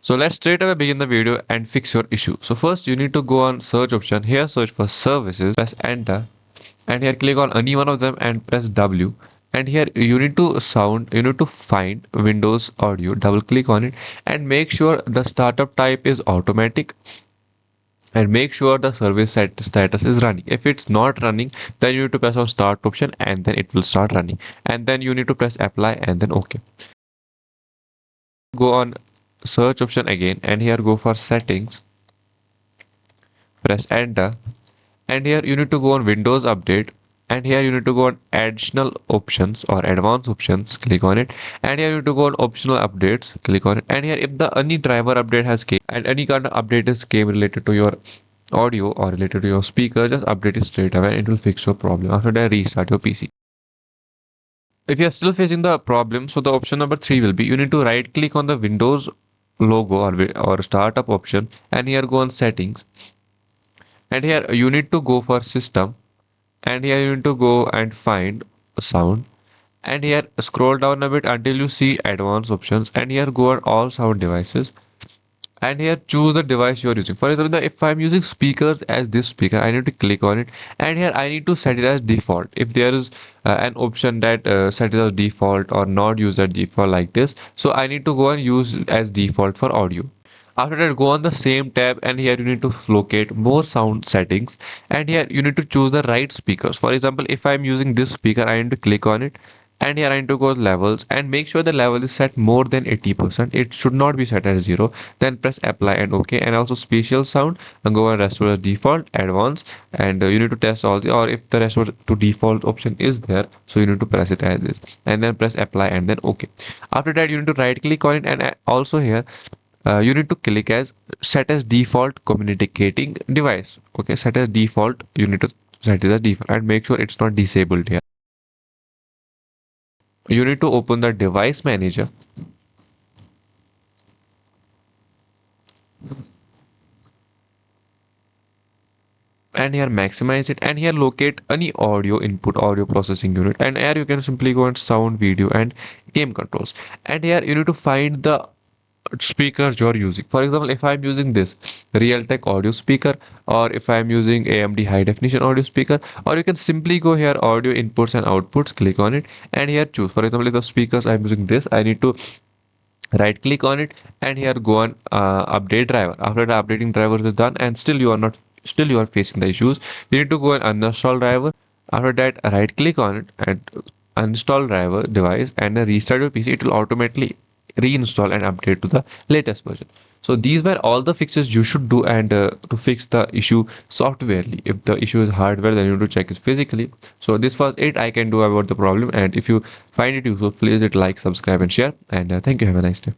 So let's straight away begin the video and fix your issue. So first you need to go on search option. Here search for services, press enter, and here click on any one of them and press W. And here you need to find Windows Audio, double click on it and make sure the startup type is automatic and make sure the service status is running. If it's not running, then you need to press on start option and then it will start running. And then you need to press apply and then OK. Go on search option again and here go for settings, press enter, and here you need to go on Windows Update, and here you need to go on additional options or advanced options, click on it, and here you need to go on optional updates, click on it, and here if the any driver update has came and any kind of update is came related to your audio or related to your speaker, just update it straight away and it will fix your problem. After that, restart your PC. If you are still facing the problem, so the option number 3 will be you need to right click on the Windows logo or startup option and here go on settings, and here you need to go for system, and here you need to go and find sound, and here scroll down a bit until you see advanced options, and here go on all sound devices, and here choose the device you are using. For example, if I'm using speakers as this speaker, I need to click on it, and here I need to set it as default. If there is an option that set it as default or not use that default like this, so I need to go and use as default for audio. After that, go on the same tab and here you need to locate more sound settings, and here you need to choose the right speakers. For example, if I'm using this speaker, I need to click on it, and here I need to go levels and make sure the level is set more than 80%. It should not be set as 0. Then press apply and OK. And also spatial sound, and go and restore as default, advanced, and you need to test all the, or if the restore to default option is there, so you need to press it as this and then press apply and then OK. After that, you need to right click on it, and also here you need to click as set as default communicating device. Okay, set as default, you need to set it as default and make sure it's not disabled here. You need to open the device manager, and here maximize it, and here locate any audio input, audio processing unit, and here you can simply go and sound, video, and game controls, and here you need to find the speakers you're using. For example, if I'm using this Realtek audio speaker, or if I'm using AMD high definition audio speaker, or you can simply go here audio inputs and outputs, click on it, and here choose. For example, if the speakers I'm using this, I need to right click on it and here go on update driver. After the updating driver is done and still you are facing the issues, you need to go and uninstall driver. After that, right click on it and uninstall driver device and then restart your PC. It will automatically reinstall and update to the latest version. So these were all the fixes you should do, and to fix the issue softwarely. If the issue is hardware, then you need to check it physically. So this was it I can do about the problem, and if you find it useful, please hit like, subscribe and share, and thank you. Have a nice day.